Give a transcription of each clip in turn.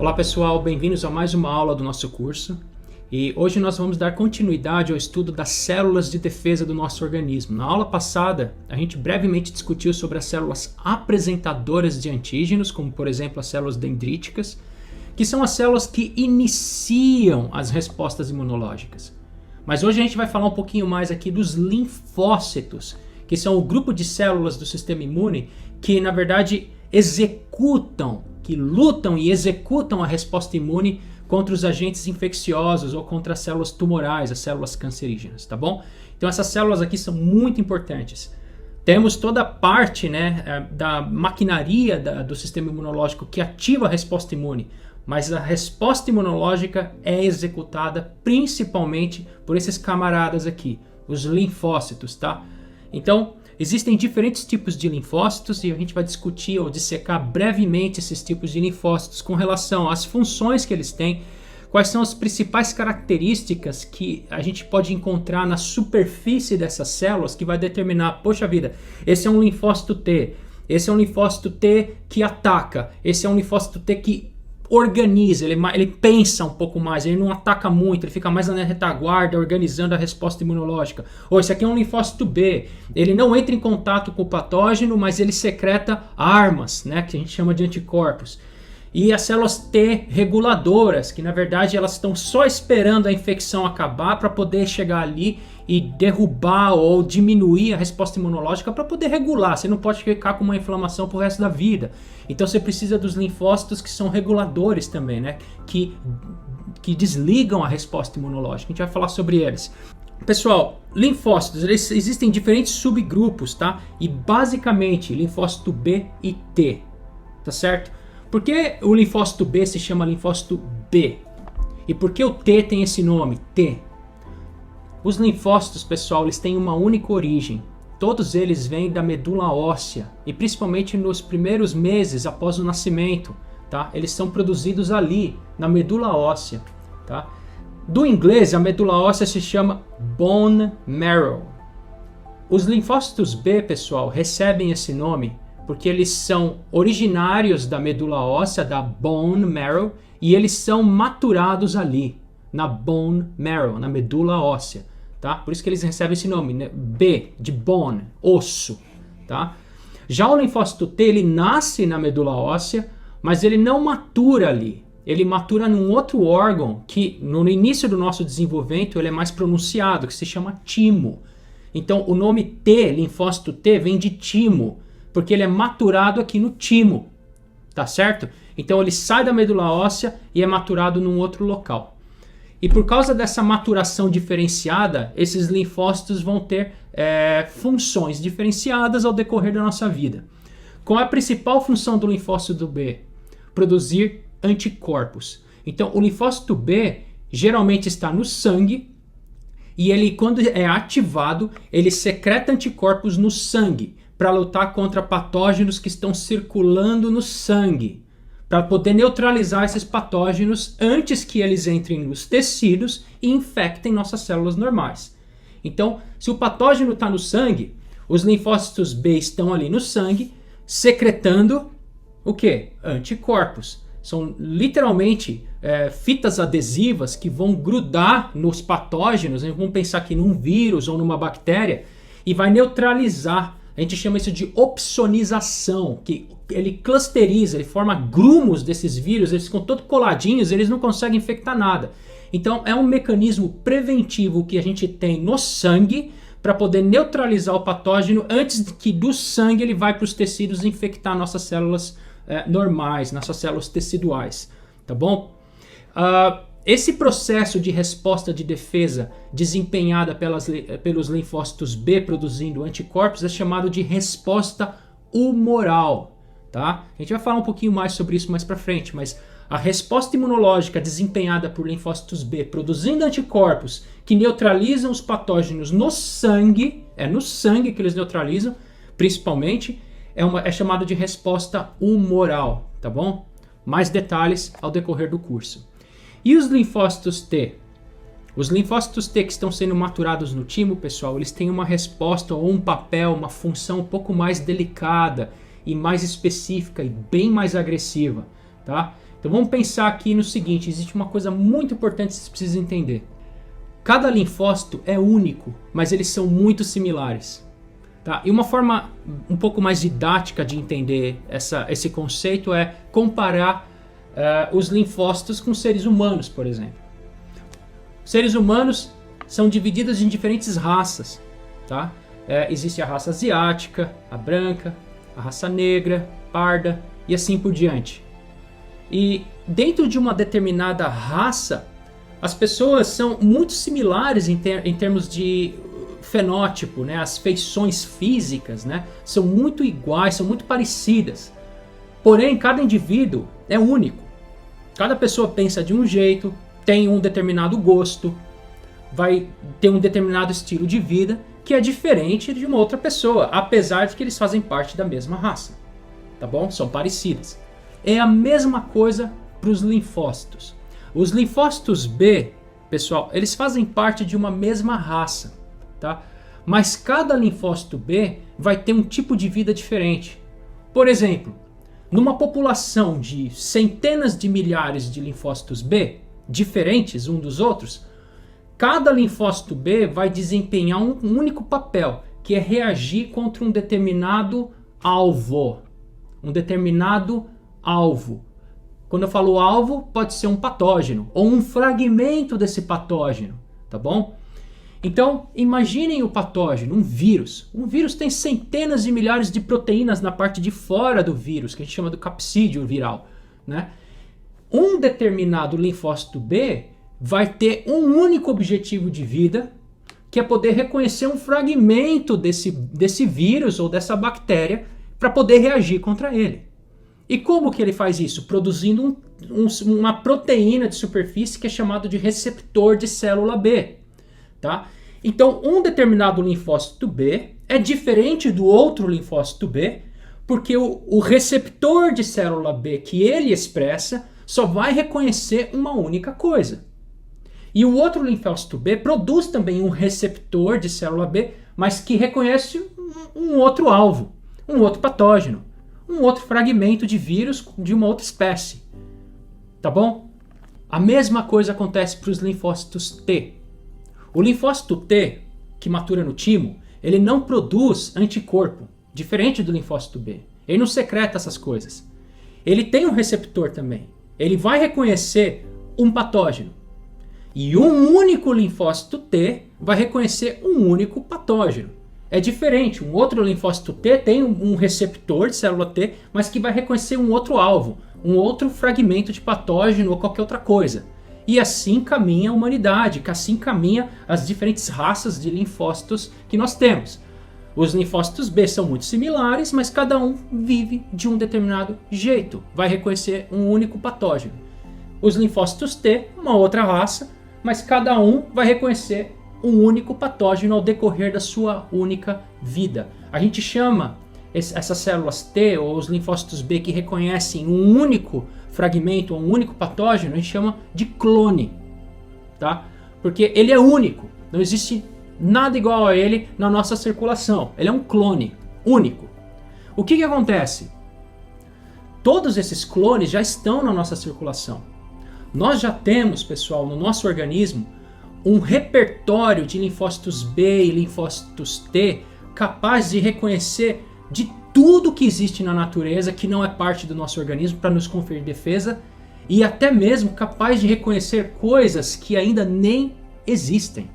Olá pessoal, bem-vindos a mais uma aula do nosso curso. E hoje nós vamos dar continuidade ao estudo das células de defesa do nosso organismo. Na aula passada, a gente brevemente discutiu sobre as células apresentadoras de antígenos, como por exemplo as células dendríticas, que são as células que iniciam as respostas imunológicas. Mas hoje a gente vai falar um pouquinho mais aqui dos linfócitos, que são o grupo de células do sistema imune que, na verdade, que lutam e executam a resposta imune contra os agentes infecciosos ou contra as células tumorais, as células cancerígenas, tá bom? Então essas células aqui são muito importantes. Temos toda a parte da maquinaria do sistema imunológico que ativa a resposta imune, mas a resposta imunológica é executada principalmente por esses camaradas aqui, os linfócitos, tá? Então, existem diferentes tipos de linfócitos e a gente vai discutir ou dissecar brevemente esses tipos de linfócitos com relação às funções que eles têm, quais são as principais características que a gente pode encontrar na superfície dessas células que vai determinar, poxa vida, esse é um linfócito T, esse é um linfócito T que ataca, esse é um linfócito T que organiza, ele pensa um pouco mais, ele não ataca muito, ele fica mais na retaguarda, organizando a resposta imunológica. Ou esse aqui é um linfócito B, ele não entra em contato com o patógeno, mas ele secreta armas, que a gente chama de anticorpos. E as células T reguladoras, que na verdade elas estão só esperando a infecção acabar para poder chegar ali e derrubar ou diminuir a resposta imunológica para poder regular. Você não pode ficar com uma inflamação pro resto da vida. Então você precisa dos linfócitos que são reguladores também, que desligam a resposta imunológica. A gente vai falar sobre eles. Pessoal, linfócitos, existem diferentes subgrupos, tá? E basicamente linfócito B e T, tá certo? Por que o linfócito B se chama linfócito B? E por que o T tem esse nome, T? Os linfócitos, pessoal, eles têm uma única origem. Todos eles vêm da medula óssea e principalmente nos primeiros meses após o nascimento, tá? Eles são produzidos ali, na medula óssea, tá? Do inglês, a medula óssea se chama bone marrow. Os linfócitos B, pessoal, recebem esse nome porque eles são originários da medula óssea, da bone marrow, e eles são maturados ali, na bone marrow, na medula óssea. Tá? Por isso que eles recebem esse nome, B, de bone, osso. Tá? Já o linfócito T, ele nasce na medula óssea, mas ele não matura ali. Ele matura num outro órgão que no início do nosso desenvolvimento ele é mais pronunciado, que se chama timo. Então o nome T, linfócito T, vem de timo, porque ele é maturado aqui no timo. Tá certo? Então ele sai da medula óssea e é maturado num outro local. E por causa dessa maturação diferenciada, esses linfócitos vão ter funções diferenciadas ao decorrer da nossa vida. Qual é a principal função do linfócito B? Produzir anticorpos. Então, o linfócito B geralmente está no sangue e ele, quando é ativado, ele secreta anticorpos no sangue para lutar contra patógenos que estão circulando no sangue, para poder neutralizar esses patógenos antes que eles entrem nos tecidos e infectem nossas células normais. Então, se o patógeno está no sangue, os linfócitos B estão ali no sangue, secretando o quê? Anticorpos. São literalmente fitas adesivas que vão grudar nos patógenos, vamos pensar aqui num vírus ou numa bactéria, e vai neutralizar. A gente chama isso de opsonização, que ele clusteriza, ele forma grumos desses vírus, eles ficam todos coladinhos, eles não conseguem infectar nada. Então é um mecanismo preventivo que a gente tem no sangue para poder neutralizar o patógeno antes de que do sangue ele vai para os tecidos e infectar nossas células normais, nossas células teciduais, tá bom? Esse processo de resposta de defesa desempenhada pelos linfócitos B produzindo anticorpos é chamado de resposta humoral. Tá? A gente vai falar um pouquinho mais sobre isso mais para frente, mas a resposta imunológica desempenhada por linfócitos B produzindo anticorpos que neutralizam os patógenos no sangue, é no sangue que eles neutralizam, principalmente, é chamado de resposta humoral, tá bom? Mais detalhes ao decorrer do curso. E os linfócitos T? Os linfócitos T que estão sendo maturados no timo, pessoal, eles têm uma resposta ou um papel, uma função um pouco mais delicada e mais específica e bem mais agressiva, tá? Então vamos pensar aqui no seguinte, existe uma coisa muito importante que vocês precisam entender. Cada linfócito é único, mas eles são muito similares. Tá? E uma forma um pouco mais didática de entender esse conceito é comparar os linfócitos com seres humanos, por exemplo. Seres humanos são divididos em diferentes raças. Tá? Existe a raça asiática, a branca, a raça negra, parda e assim por diante. E dentro de uma determinada raça, as pessoas são muito similares em termos de fenótipo, né? As feições físicas, né? São muito iguais, são muito parecidas. Porém, cada indivíduo é único. Cada pessoa pensa de um jeito, tem um determinado gosto, vai ter um determinado estilo de vida que é diferente de uma outra pessoa, apesar de que eles fazem parte da mesma raça. Tá bom? São parecidas. É a mesma coisa para os linfócitos. Os linfócitos B, pessoal, eles fazem parte de uma mesma raça, tá? Mas cada linfócito B vai ter um tipo de vida diferente. Por exemplo, numa população de centenas de milhares de linfócitos B, diferentes um dos outros, cada linfócito B vai desempenhar um único papel, que é reagir contra um determinado alvo. Um determinado alvo. Quando eu falo alvo, pode ser um patógeno ou um fragmento desse patógeno, tá bom? Então, imaginem o patógeno, um vírus. Um vírus tem centenas de milhares de proteínas na parte de fora do vírus, que a gente chama do capsídeo viral, né? Um determinado linfócito B vai ter um único objetivo de vida, que é poder reconhecer um fragmento desse vírus ou dessa bactéria para poder reagir contra ele. E como que ele faz isso? Produzindo uma proteína de superfície que é chamado de receptor de célula B. Tá? Então, um determinado linfócito B é diferente do outro linfócito B, porque o receptor de célula B que ele expressa só vai reconhecer uma única coisa. E o outro linfócito B produz também um receptor de célula B, mas que reconhece um outro alvo, um outro patógeno, um outro fragmento de vírus de uma outra espécie. Tá bom? A mesma coisa acontece para os linfócitos T. O linfócito T, que matura no timo, ele não produz anticorpo, diferente do linfócito B. Ele não secreta essas coisas. Ele tem um receptor também. Ele vai reconhecer um patógeno. E um único linfócito T vai reconhecer um único patógeno. É diferente, um outro linfócito T tem um receptor de célula T, mas que vai reconhecer um outro alvo, um outro fragmento de patógeno ou qualquer outra coisa. E assim caminha a humanidade, assim caminha as diferentes raças de linfócitos que nós temos. Os linfócitos B são muito similares, mas cada um vive de um determinado jeito, vai reconhecer um único patógeno. Os linfócitos T, uma outra raça, mas cada um vai reconhecer um único patógeno ao decorrer da sua única vida. A gente chama essas células T ou os linfócitos B que reconhecem um único fragmento ou um único patógeno, a gente chama de clone, tá? Porque ele é único, não existe nada igual a ele na nossa circulação. Ele é um clone único. O que acontece? Todos esses clones já estão na nossa circulação. Nós já temos, pessoal, no nosso organismo um repertório de linfócitos B e linfócitos T capaz de reconhecer de tudo que existe na natureza que não é parte do nosso organismo para nos conferir defesa e até mesmo capaz de reconhecer coisas que ainda nem existem.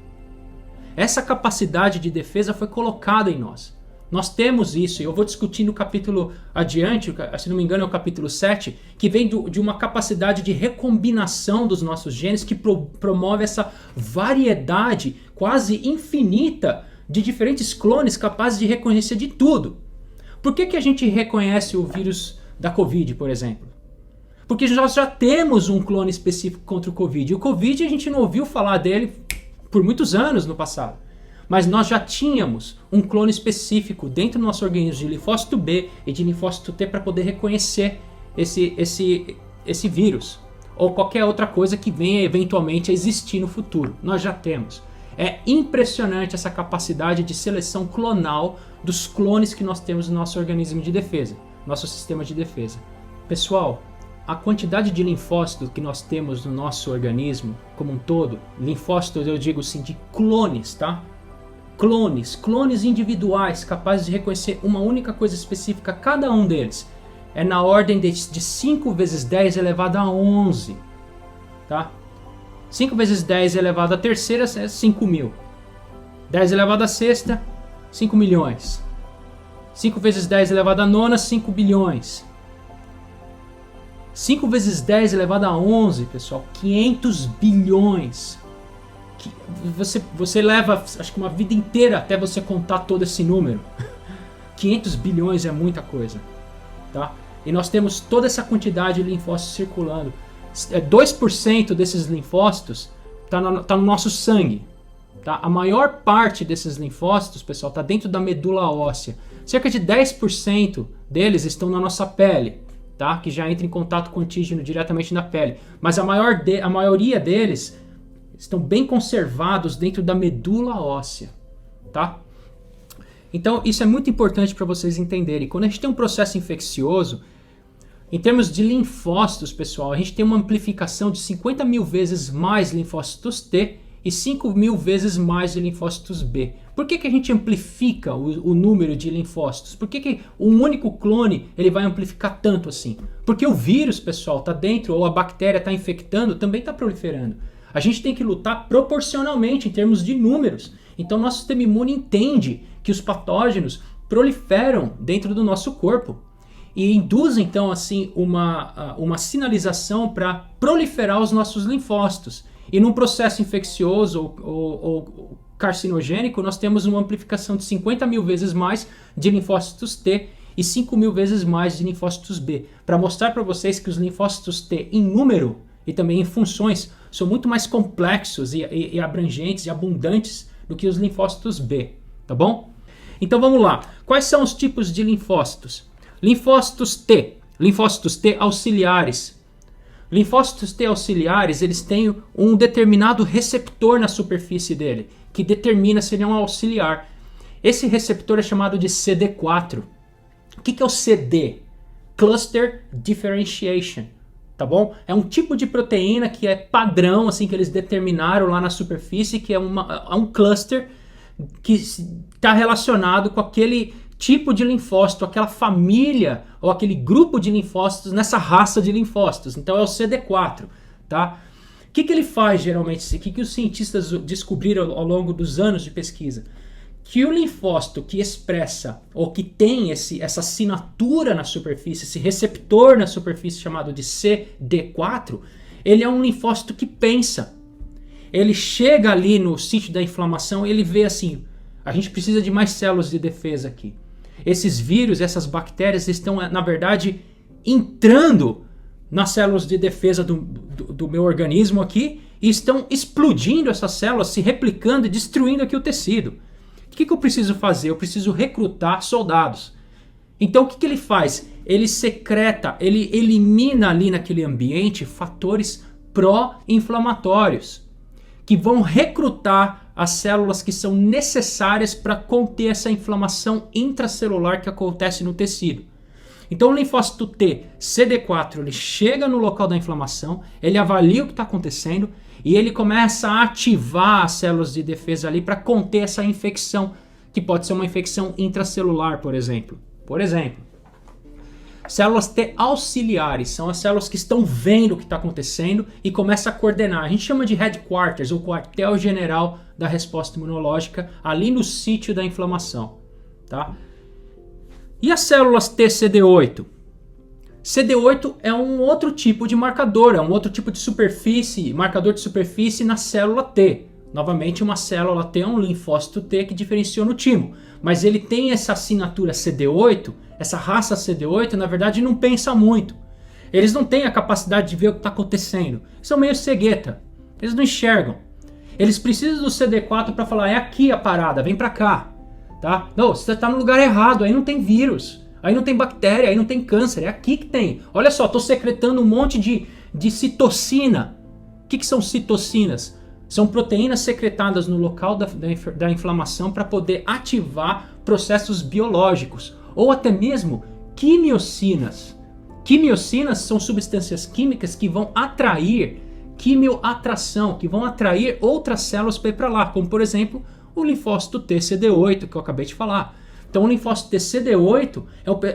Essa capacidade de defesa foi colocada em nós. Nós temos isso, e eu vou discutir no capítulo adiante, se não me engano é o capítulo 7, que vem de uma capacidade de recombinação dos nossos genes que promove essa variedade quase infinita de diferentes clones capazes de reconhecer de tudo. Por que a gente reconhece o vírus da Covid, por exemplo? Porque nós já temos um clone específico contra o Covid. E o Covid a gente não ouviu falar dele por muitos anos no passado. Mas nós já tínhamos um clone específico dentro do nosso organismo de linfócito B e de linfócito T para poder reconhecer esse vírus. Ou qualquer outra coisa que venha eventualmente a existir no futuro. Nós já temos. É impressionante essa capacidade de seleção clonal dos clones que nós temos no nosso organismo de defesa, nosso sistema de defesa. Pessoal, a quantidade de linfócitos que nós temos no nosso organismo como um todo, linfócitos eu digo assim de clones, tá? Clones individuais capazes de reconhecer uma única coisa específica, cada um deles, é na ordem de 5 vezes 10 elevado a 11, tá? 5 vezes 10 elevado à terceira é 5 mil. 10 elevado à sexta, 5 milhões. 5 vezes 10 elevado à nona, 5 bilhões. 5 vezes 10 elevado a 11, pessoal, 500 bilhões. Você leva, acho que uma vida inteira até você contar todo esse número. 500 bilhões é muita coisa, tá? E nós temos toda essa quantidade de linfócitos circulando. 2% desses linfócitos tá no nosso sangue, tá? A maior parte desses linfócitos, pessoal, está dentro da medula óssea. Cerca de 10% deles estão na nossa pele, tá? Que já entra em contato com o antígeno diretamente na pele. Mas a maioria deles estão bem conservados dentro da medula óssea, tá? Então isso é muito importante para vocês entenderem. Quando a gente tem um processo infeccioso, em termos de linfócitos, pessoal, a gente tem uma amplificação de 50 mil vezes mais linfócitos T e 5 mil vezes mais de linfócitos B. Por que a gente amplifica o número de linfócitos? Por que um único clone ele vai amplificar tanto assim? Porque o vírus, pessoal, está dentro, ou a bactéria está infectando, também está proliferando. A gente tem que lutar proporcionalmente em termos de números. Então nosso sistema imune entende que os patógenos proliferam dentro do nosso corpo e induz então assim uma sinalização para proliferar os nossos linfócitos. E num processo infeccioso ou carcinogênico, nós temos uma amplificação de 50 mil vezes mais de linfócitos T e 5 mil vezes mais de linfócitos B, para mostrar para vocês que os linfócitos T em número e também em funções são muito mais complexos e abrangentes e abundantes do que os linfócitos B, tá bom? Então vamos lá. Quais são os tipos de linfócitos? Linfócitos T auxiliares. Linfócitos T auxiliares, eles têm um determinado receptor na superfície dele, que determina se ele é um auxiliar. Esse receptor é chamado de CD4. O que é o CD? Cluster Differentiation. Tá bom? É um tipo de proteína que é padrão, assim, que eles determinaram lá na superfície, que é um cluster que está relacionado com aquele tipo de linfócito, aquela família ou aquele grupo de linfócitos nessa raça de linfócitos. Então é o CD4, tá? O que ele faz geralmente? O que os cientistas descobriram ao longo dos anos de pesquisa? Que o linfócito que expressa ou que tem essa assinatura na superfície, esse receptor na superfície chamado de CD4, ele é um linfócito que pensa. Ele chega ali no sítio da inflamação e ele vê assim, a gente precisa de mais células de defesa aqui. Esses vírus, essas bactérias estão, na verdade, entrando nas células de defesa do meu organismo aqui e estão explodindo essas células, se replicando e destruindo aqui o tecido. O que eu preciso fazer? Eu preciso recrutar soldados. Então o que ele faz? Ele secreta, ele elimina ali naquele ambiente fatores pró-inflamatórios que vão recrutar as células que são necessárias para conter essa inflamação intracelular que acontece no tecido. Então o linfócito T, CD4, ele chega no local da inflamação, ele avalia o que está acontecendo e ele começa a ativar as células de defesa ali para conter essa infecção, que pode ser uma infecção intracelular, por exemplo. Células T auxiliares são as células que estão vendo o que está acontecendo e começam a coordenar. A gente chama de headquarters, ou quartel-general da resposta imunológica, ali no sítio da inflamação. Tá? E as células TCD8? CD8 é um outro tipo de marcador, é um outro tipo de superfície, marcador de superfície na célula T. Novamente, uma célula T é um linfócito T que diferencia no timo, mas ele tem essa assinatura CD8, essa raça CD8, na verdade, não pensa muito. Eles não têm a capacidade de ver o que está acontecendo. São meio cegueta, eles não enxergam. Eles precisam do CD4 para falar, é aqui a parada, vem para cá. Tá? Não, você está no lugar errado, aí não tem vírus. Aí não tem bactéria, aí não tem câncer, é aqui que tem. Olha só, estou secretando um monte de citocina. O que são citocinas? São proteínas secretadas no local da inflamação para poder ativar processos biológicos. Ou até mesmo quimiocinas. Quimiocinas são substâncias químicas que vão atrair quimioatração, que vão atrair outras células para ir para lá, como por exemplo o linfócito TCD8 que eu acabei de falar. Então o linfócito TCD8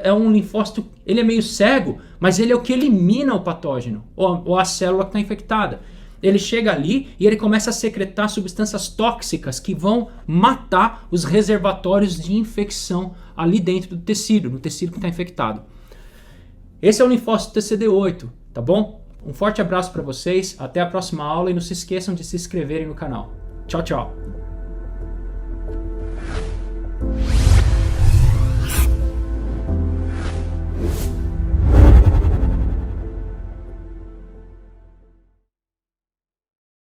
é um linfócito, ele é meio cego, mas ele é o que elimina o patógeno, ou a célula que está infectada. Ele chega ali e ele começa a secretar substâncias tóxicas que vão matar os reservatórios de infecção ali dentro do tecido, no tecido que está infectado. Esse é o linfócito TCD8, tá bom? Um forte abraço para vocês, até a próxima aula e não se esqueçam de se inscreverem no canal. Tchau, tchau!